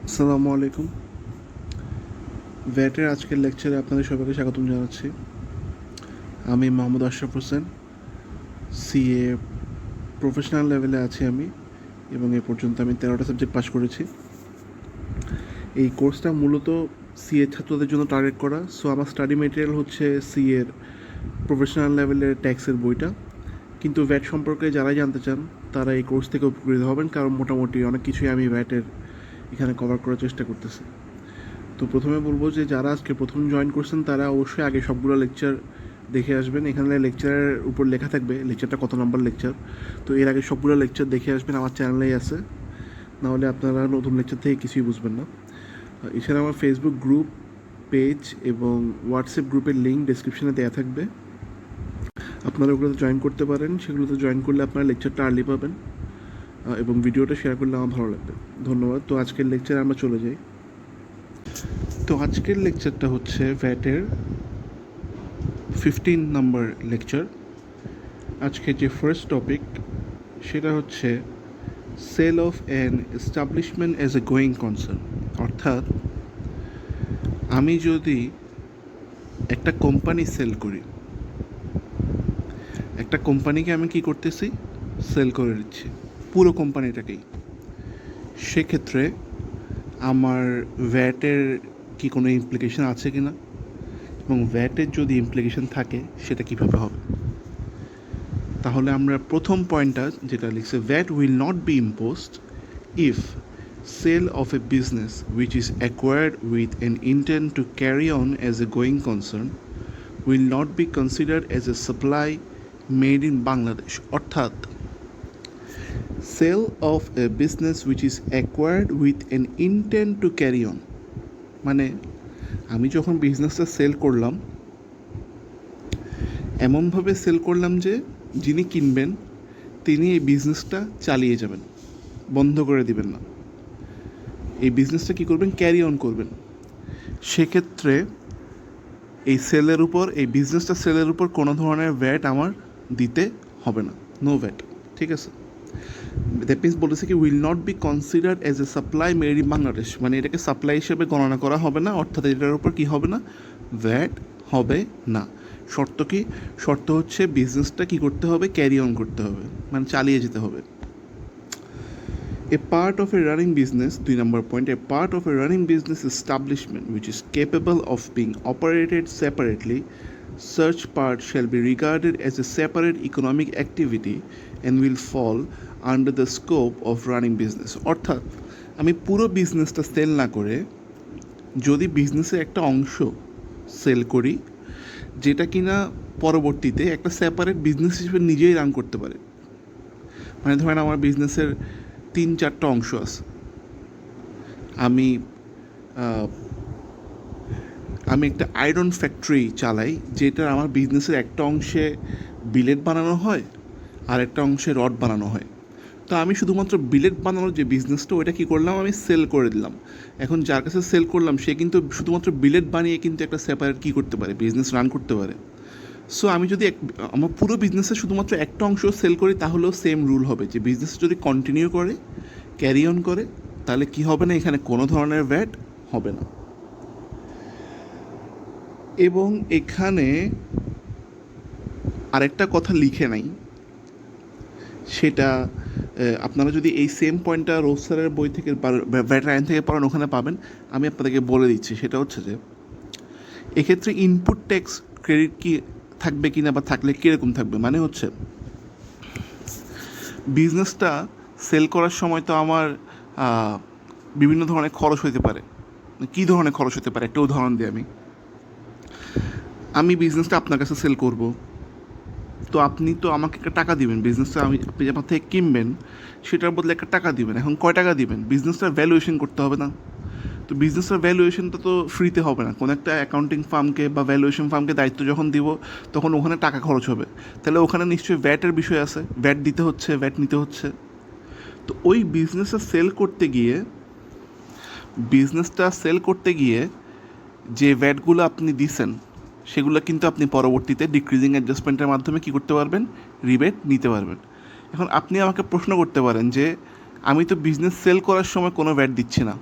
আসসালামু আলাইকুম। ভ্যাটের আজকের লেকচারে আপনাদের সবাইকে স্বাগতম জানাচ্ছি। আমি মোহাম্মদ আশরাফ হোসেন, সিএ প্রফেশনাল লেভেলে আছি আমি, এবং এ পর্যন্ত আমি 13টা সাবজেক্ট পাশ করেছি। এই কোর্সটা মূলত সিএ ছাত্রদের জন্য টার্গেট করা। সো আমার স্টাডি মেটেরিয়াল হচ্ছে সিএর প্রফেশনাল লেভেলের ট্যাক্সের বইটা। কিন্তু ভ্যাট সম্পর্কে যারাই জানতে চান তারা এই কোর্স থেকে উপকৃত হবেন, কারণ মোটামুটি অনেক কিছুই আমি ভ্যাটের এখানে কভার করার চেষ্টা করতেছি। তো প্রথমে বলবো যে যারা আজকে প্রথম জয়েন করছেন তারা অবশ্যই আগে সবগুলো লেকচার দেখে আসবেন। এখানে লেকচারের উপর লেখা থাকবে লেকচারটা কত নাম্বার লেকচার। তো এর আগে সবগুলো লেকচার দেখে আসবেন, আমার চ্যানেলেই আছে, নাহলে আপনারা নতুন লেকচার থেকে কিছুই বুঝবেন না। এছাড়া আমার ফেসবুক গ্রুপ, পেজ এবং হোয়াটসঅ্যাপ গ্রুপের লিঙ্ক ডেসক্রিপশনে দেওয়া থাকবে, আপনারা ওগুলোতে জয়েন করতে পারেন। সেগুলোতে জয়েন করলে আপনারা লেকচারটা আর্লি পাবেন এবং ভিডিওটা শেয়ার করলে আমার ভালো লাগবে। ধন্যবাদ। তো আজকের লেকচারে আমরা চলে যাই। তো আজকের লেকচারটা হচ্ছে ভ্যাটের 15 নাম্বার লেকচার। আজকে যে ফার্স্ট টপিক সেটা হচ্ছে sale of an establishment as a going concern. অর্থাৎ আমি যদি একটা কোম্পানি সেল করি, একটা কোম্পানিকে আমি কি করতেছি, সেল করে দিচ্ছি পুরো কোম্পানিটাকেই, সেক্ষেত্রে আমার ভ্যাটের কি কোনো ইমপ্লিকেশন আছে কি না, এবং ভ্যাটের যদি ইমপ্লিকেশন থাকে সেটা কীভাবে হবে। তাহলে আমরা প্রথম পয়েন্টটা যেটা লিখছে, VAT will not be imposed if sale of a business which is acquired with an intent to carry on as a going concern will not be considered as a supply made in Bangladesh. অর্থাৎ sale of a business which is acquired with an intent to carry on, মানে আমি যখন বিজনেসটা sell করলাম এমনভাবে sell করলাম যে যিনি কিনবেন তিনি এই বিজনেসটা চালিয়ে যাবেন, বন্ধ করে দিবেন না, এই বিজনেসটা কী করবেন, ক্যারি অন করবেন। সেক্ষেত্রে এই সেলের উপর, এই বিজনেসটা সেলের উপর কোনো ধরনের ভ্যাট আমার দিতে হবে না, নো ভ্যাট। ঠিক আছে, দ্যাট মিনস বলেছে কি will not be considered as a supply made in Bangladesh, মানে এটাকে সাপ্লাই হিসেবে গণনা করা হবে না, অর্থাৎ এটার উপর কী হবে না, ভ্যাট হবে না। শর্ত কি, শর্ত হচ্ছে বিজনেসটা কী করতে হবে, ক্যারি অন করতে হবে, মানে চালিয়ে যেতে হবে। A part of a running business, 2 number point, a part of a running business establishment which is capable of being operated separately, such part shall be regarded as a separate economic activity and will fall under the scope of running business. অর্থাৎ আমি পুরো বিজনেসটা sell না করে যদি বিজনেসের একটা অংশ সেল করি যেটা কিনা পরবর্তীতে একটা সেপারেট বিজনেস হিসেবে নিজেই রান করতে পারে, মানে ধরেন আমার বিজনেসের 3-4টা অংশ আছে, আমি একটা আয়রন ফ্যাক্টরি চালাই, যেটা আমার বিজনেসের একটা অংশে বিলেট বানানো হয় আর একটা অংশে রড বানানো হয়। তো আমি শুধুমাত্র বিলেট বানানোর যে বিজনেসটা ওইটা কী করলাম, আমি সেল করে দিলাম। এখন যার কাছে সেল করলাম সে কিন্তু শুধুমাত্র বিলেট বানিয়ে কিন্তু একটা সেপারেট কী করতে পারে, বিজনেস রান করতে পারে। সো আমি যদি আমার পুরো বিজনেসে শুধুমাত্র একটা অংশ সেল করি তাহলেও সেম রুল হবে, যে বিজনেস যদি কন্টিনিউ করে, ক্যারি অন করে, তাহলে কি হবে না, এখানে কোনো ধরনের ভ্যাট হবে না। এবং এখানে আরেকটা কথা লিখে নাই, সেটা আপনারা যদি এই সেম পয়েন্টটা রোজ স্যারের বই থেকে ভ্যাট আইন থেকে পড়েন ওখানে পাবেন। আমি আপনাদেরকে বলে দিচ্ছি, সেটা হচ্ছে যে এক্ষেত্রে ইনপুট ট্যাক্স ক্রেডিট কি থাকবে কি না, বা থাকলে কীরকম থাকবে, মানে হচ্ছে বিজনেসটা সেল করার সময় তো আমার বিভিন্ন ধরনের খরচ হতে পারে। কী ধরনের খরচ হতে পারে, একটা উদাহরণ দিই। আমি বিজনেসটা আপনার কাছে সেল করব, তো আপনি তো আমাকে একটা টাকা দিবেন, বিজনেসটা আপনি আমার থেকে কিনবেন, সেটার বদলে একটা টাকা দিবেন। এখন কয় টাকা দিবেন, বিজনেসটার ভ্যালুয়েশন করতে হবে না? তো বিজনেসের ভ্যালুয়েশনটা তো ফ্রিতে হবে না, কোনো একটা অ্যাকাউন্টিং ফার্মকে বা ভ্যালুয়েশন ফার্মকে দায়িত্ব যখন দিব তখন ওখানে টাকা খরচ হবে, তাহলে ওখানে নিশ্চয়ই ভ্যাটের বিষয় আছে, ভ্যাট দিতে হচ্ছে, ভ্যাট নিতে হচ্ছে। তো ওই বিজনেসটা সেল করতে গিয়ে যে ভ্যাটগুলো আপনি দিছেন সেগুলো কিন্তু আপনি পরবর্তীতে ডিক্রিজিং অ্যাডজাস্টমেন্টের মাধ্যমে কী করতে পারবেন, রিবেট নিতে পারবেন। এখন আপনি আমাকে প্রশ্ন করতে পারেন যে আমি তো বিজনেস সেল করার সময় কোনো ভ্যাট দিচ্ছি না,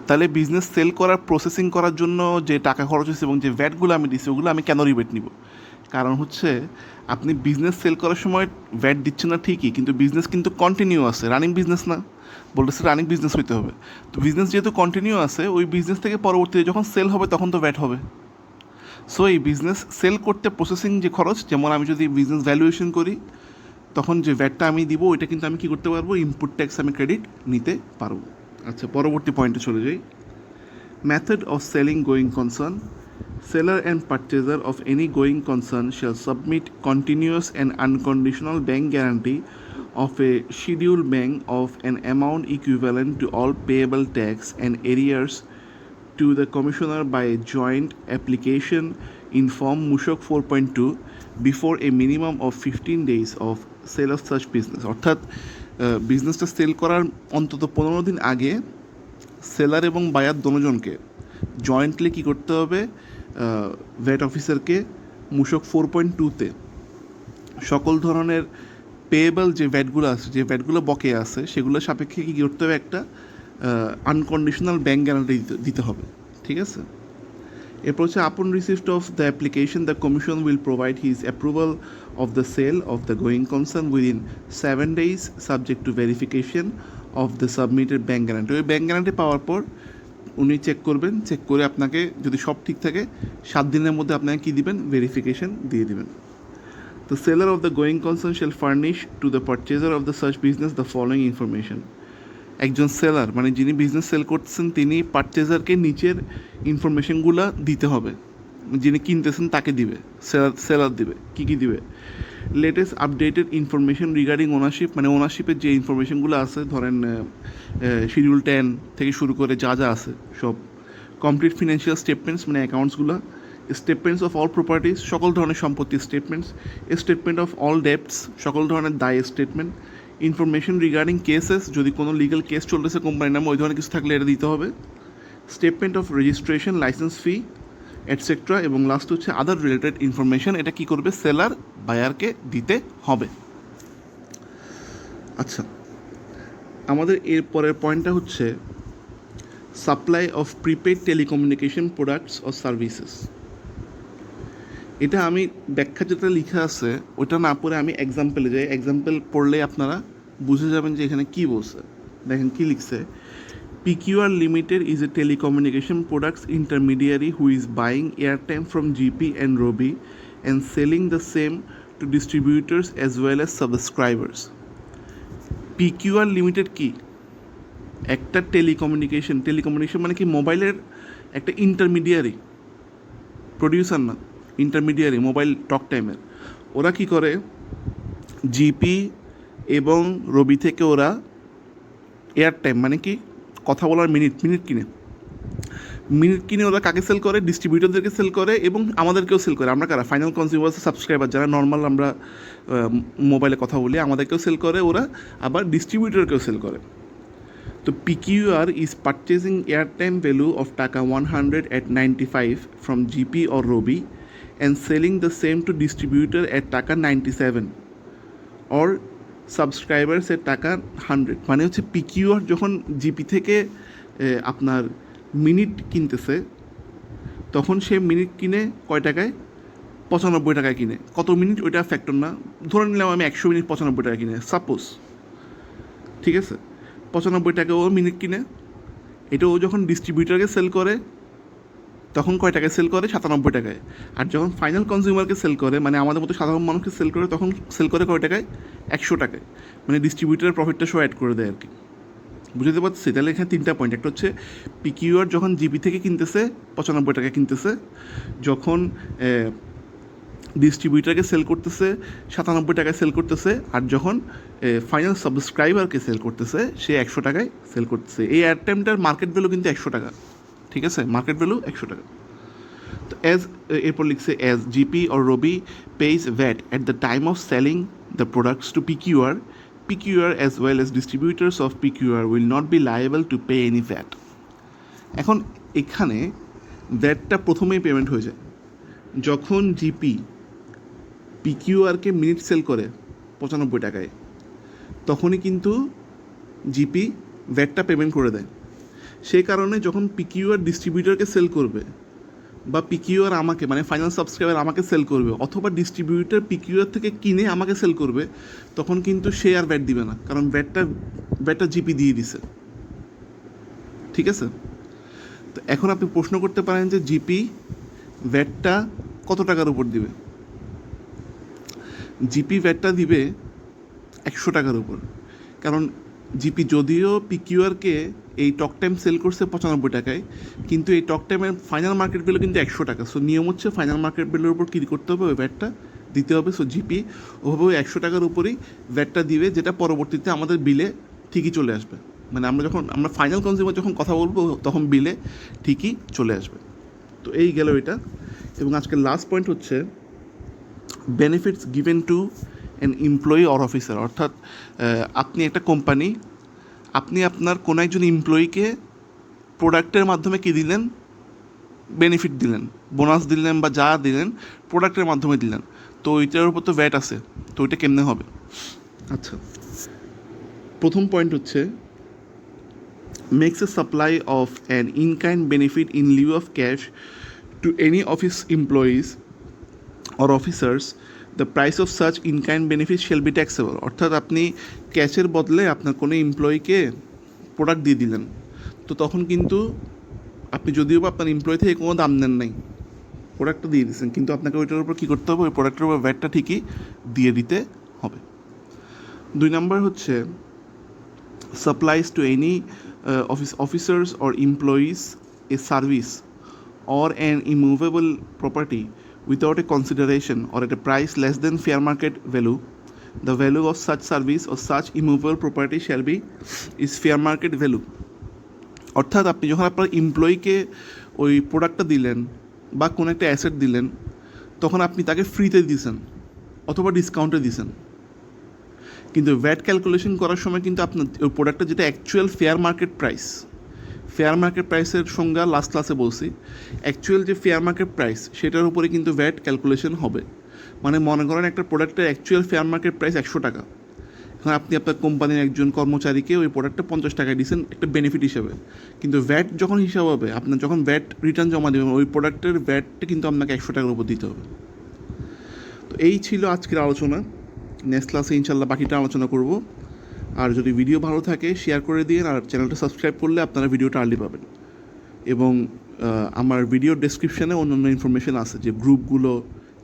তাহলে বিজনেস সেল করার প্রসেসিং করার জন্য যে টাকা খরচ হয়েছে এবং যে ভ্যাটগুলো আমি দিচ্ছি ওগুলো আমি কেন রিবেট নিব? কারণ হচ্ছে আপনি বিজনেস সেল করার সময় ভ্যাট দিচ্ছেন না ঠিকই, কিন্তু বিজনেস কিন্তু কন্টিনিউ আছে, রানিং বিজনেস না, বলতেছে রানিং বিজনেস হইতে হবে। তো বিজনেস যেহেতু কন্টিনিউ আছে, ওই বিজনেস থেকে পরবর্তীতে যখন সেল হবে তখন তো ভ্যাট হবে। সো এই বিজনেস সেল করতে প্রসেসিং যে খরচ, যেমন আমি যদি বিজনেস ভ্যালুয়েশন করি তখন যে ভ্যাটটা আমি দিব ওইটা কিন্তু আমি কী করতে পারবো, ইনপুট ট্যাক্স আমি ক্রেডিট নিতে পারবো। আচ্ছা, পরবর্তী পয়েন্টে চলে যাই। Method of selling going concern. Seller and purchaser of any going concern shall submit continuous and unconditional bank guarantee of a scheduled bank of an amount equivalent to all payable tax and arrears to the commissioner by a joint application in form Mushok 4.2 before a minimum of 15 days of sale of such business. অর্থাৎ বিজনেসটা sell করার অন্তত 15 দিন আগে seller এবং buyer দোনোজনকে jointly কী করতে হবে, VAT অফিসারকে মূসক 4.2-তে সকল ধরনের পেয়েবল যে ভ্যাটগুলো আছে, যে ভ্যাটগুলো বকেয়া আছে, সেগুলো সাপেক্ষে কী করতে হবে, একটা আনকন্ডিশনাল ব্যাঙ্ক গ্যারান্টি দিতে হবে। ঠিক আছে? এরপর হচ্ছে upon receipt of the application the commission will provide his approval of the sale of the going concern within 7 days subject to verification of the submitted bank guarantee. ওই bank guarantee পাওয়ার পর উনি চেক করবেন, check করে আপনাকে যদি সব ঠিক থাকে 7 দিনের মধ্যে আপনাকে কী দিবেন, ভেরিফিকেশন দিয়ে দিবেন। The seller of the going concern shall furnish to the purchaser of the সার্চ বিজনেস দ্য ফলোয়িং ইনফরমেশন। একজন সেলার মানে যিনি বিজনেস সেল করতেছেন তিনি পারচেজারকে নিচের ইনফরমেশনগুলো দিতে হবে, যিনি কিনতেছেন তাকে দিবে, সেলার দিবে। কী কী দিবে? Latest updated information regarding ownership, মানে ওনারশিপের যে ইনফরমেশনগুলো আছে, ধরেন শিডিউল 10 থেকে শুরু করে যা যা আছে সব। কমপ্লিট ফিনান্সিয়াল স্টেটমেন্টস মানে অ্যাকাউন্টসগুলো। স্টেটমেন্টস অফ অল প্রপার্টিস, সকল ধরনের সম্পত্তির স্টেটমেন্টস। স্টেটমেন্ট অফ অল ডেপটস, সকল ধরনের দায়ের স্টেটমেন্ট। ইনফরমেশন রিগার্ডিং কেসেস, যদি কোনো লিগাল কেস চলতেছে কোম্পানির নামে ওই ধরনের কিছু থাকলে এটা দিতে হবে। Statement of registration, licence fee etcetera. এবং লাস্ট হচ্ছে আদার রিলেটেড ইনফরমেশন, এটা কী করবে, সেলার বায়ারকে দিতে হবে। আচ্ছা, আমাদের এর পরের পয়েন্টটা হচ্ছে supply of prepaid telecommunication products ও সার্ভিসেস। এটা আমি ব্যাখ্যা যেটা লেখা আছে ওটা না পড়ে আমি এক্সাম্পলে যাই, এক্সাম্পল পড়লে আপনারা বুঝে যাবেন যে এখানে কী বলছে। দেখেন কী লিখছে। PQR Limited is a telecommunication products intermediary who is buying airtime from GP and Robi and selling the same to distributors as well as subscribers. PQR Limited কি? একটা টেলিকমিউনিকেশন মানে কি, মোবাইলের একটা ইন্টারমিডিয়ারি, প্রডিউসার না, ইন্টারমিডিয়ারি মোবাইল টক টাইমের। ওরা কি করে, জিপি এবং রবি থেকে ওরা এয়ারটাইম মানে কি, কথা বলার মিনিট কিনে ওরা কাকে সেল করে, ডিস্ট্রিবিউটরদেরকে সেল করে এবং আমাদেরকেও সেল করে। আমরা কারা, ফাইনাল কনজিউমার সাবস্ক্রাইবার যারা নর্মাল আমরা মোবাইলে কথা বলি, আমাদেরকেও সেল করে ওরা, আবার ডিস্ট্রিবিউটরকেও সেল করে। তো PQR is purchasing airtime value of টাকা 100 at 95 from GP or Robi and selling the same to distributor at টাকা 97 or subscribers at টাকা 100। মানে হচ্ছে PQR যখন জিপি থেকে আপনার মিনিট কিনতেছে তখন সে মিনিট কিনে কয় টাকায়, 95 টাকায় কিনে। কত মিনিট ওইটা ফ্যাক্টর না, ধরে নিলাম আমি 100 মিনিট 95 টাকা কিনে, সাপোজ, ঠিক আছে, 95 টাকা ও মিনিট কিনে। এটা ও যখন ডিস্ট্রিবিউটারকে সেল করে তখন কয় টাকায় সেল করে, 97 টাকায়। আর যখন ফাইনাল কনজিউমারকে সেল করে, মানে আমাদের মতো সাধারণ মানুষকে সেল করে, তখন সেল করে কয় টাকায়, 100 টাকায়। মানে ডিস্ট্রিবিউটারের প্রফিটটা শো অ্যাড করে দেয় আর কি। বুঝতে পারছি? তাহলে এখানে 3টা পয়েন্ট। একটা হচ্ছে PQR যখন জিবি থেকে কিনতেছে 95 টাকায় কিনতেছে, যখন ডিস্ট্রিবিউটারকে সেল করতেছে 97 টাকায় সেল করতেছে, আর যখন ফাইনাল সাবস্ক্রাইবারকে সেল করতেছে সে 100 টাকায় সেল করতেছে। এই এয়ারটাইমটার মার্কেট ভ্যালু কিন্তু 100 টাকা, ঠিক আছে, মার্কেট ভ্যালু 100 টাকা। তো এরপর লিখছে as GP or Robi pays VAT at the time of selling the products to PQR as well as distributors of PQR will not be liable to pay any VAT. এখন এখানে ভ্যাটটা প্রথমেই পেমেন্ট হয়ে যায় যখন জিপি PQRকে মিনিট সেল করে 95 টাকায়, তখনই কিন্তু জিপি ভ্যাটটা পেমেন্ট করে দেয়। সেই কারণে যখন পিকিউআর ডিস্ট্রিবিউটরকে সেল করবে বা পিকিউআর আমাকে মানে ফাইনাল সাবস্ক্রাইবার আমাকে সেল করবে অথবা ডিস্ট্রিবিউটর পিকিউআর থেকে কিনে আমাকে সেল করবে, তখন কিন্তু সে আর ভ্যাট দিবে না, কারণ ভ্যাটটা জিপি দিয়ে দিছে। ঠিক আছে? তো এখন আপনি প্রশ্ন করতে পারেন যে জিপি ভ্যাটটা কত টাকার উপর দিবে? জিপি ভ্যাটটা দিবে 100 টাকার উপর, কারণ জিপি যদিও পিকিউআরকে এই টক টাইম সেল করছে 95 টাকায়, কিন্তু এই টক টাইমের ফাইনাল মার্কেট ভ্যালু কিন্তু 100 টাকা। সো নিয়ম হচ্ছে ফাইনাল মার্কেট ভ্যালুর উপর কী করতে হবে? ওই ভ্যাটটা দিতে হবে। সো জিপি ওভাবে ওই 100 টাকার উপরেই ভ্যাটটা দিবে, যেটা পরবর্তীতে আমাদের বিলে ঠিকই চলে আসবে। মানে আমরা ফাইনাল কনজিউমার যখন কথা বলবো তখন বিলে ঠিকই চলে আসবে। তো এই গেল এটা। এবং আজকের লাস্ট পয়েন্ট হচ্ছে benefits given to an employee or officer. অর্থাৎ আপনি একটা কোম্পানি, আপনি আপনার কোনো একজন এমপ্লয়িকে প্রোডাক্টের মাধ্যমে কী দিলেন? বেনিফিট দিলেন, বোনাস দিলেন বা যা দিলেন প্রোডাক্টের মাধ্যমে দিলেন। তো ওইটার উপর তো ভ্যাট আছে, তো ওইটা কেমনে হবে? আচ্ছা, প্রথম পয়েন্ট হচ্ছে makes a supply of an in-kind benefit in lieu of cash to any office employees or officers, the price of such in-kind benefit shall be taxable. অর্থাৎ আপনি ক্যাশের বদলে আপনার কোনো এমপ্লয়িকে প্রোডাক্ট দিয়ে দিলেন, তো তখন কিন্তু আপনি যদিও বা আপনার এমপ্লয়ি থেকে কোনো দাম নেন নাই, প্রোডাক্টটা দিয়ে দিচ্ছেন, কিন্তু আপনাকে ওইটার উপর কী করতে হবে? ওই প্রোডাক্টের উপর ভ্যাটটা ঠিকই দিয়ে দিতে হবে। 2 নম্বর হচ্ছে supplies to any officers or employees a service or an immovable property without a consideration or at a price less than fair market value, the value of such service or such immovable property shall be is fair market value. অর্থাৎ আপনি যখন আপনার এমপ্লয়িকে ওই প্রোডাক্টটা দিলেন বা কোনো একটা অ্যাসেট দিলেন, তখন আপনি তাকে ফ্রিতে দিয়েছেন অথবা ডিসকাউন্টে দিয়েছেন, কিন্তু ভ্যাট ক্যালকুলেশন করার সময় কিন্তু আপনার ওই প্রোডাক্টটা যেটা অ্যাকচুয়াল ফেয়ার মার্কেট প্রাইসের সংজ্ঞা লাস্ট ক্লাসে বলছি, অ্যাকচুয়াল যে ফেয়ার মার্কেট প্রাইস সেটার উপরে কিন্তু ভ্যাট ক্যালকুলেশন হবে। মানে মনে করেন একটা প্রোডাক্টের অ্যাকচুয়াল ফেয়ার মার্কেট প্রাইস 100 টাকা, এখন আপনি আপনার কোম্পানির একজন কর্মচারীকে ওই প্রোডাক্টটা 50 টাকায় দিয়েছেন একটা বেনিফিট হিসাবে, কিন্তু ভ্যাট যখন হিসাব হবে, আপনার যখন ভ্যাট রিটার্ন জমা দেবেন, ওই প্রোডাক্টের ভ্যাটটা কিন্তু আপনাকে 100 টাকার উপর দিতে হবে। তো এই ছিল আজকের আলোচনা। নেক্সট ক্লাসে ইনশাল্লাহ বাকিটা আলোচনা করব। আর যদি ভিডিও ভালো থাকে শেয়ার করে দিন, আর চ্যানেলটা সাবস্ক্রাইব করলে আপনারা ভিডিওটা আর্লি পাবেন। এবং আমার ভিডিও ডেসক্রিপশানে অন্যান্য ইনফরমেশান আছে, যে গ্রুপগুলো,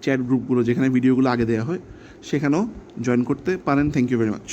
চ্যাট গ্রুপগুলো যেখানে ভিডিওগুলো আগে দেওয়া হয়, সেখানেও জয়েন করতে পারেন। Thank you very much.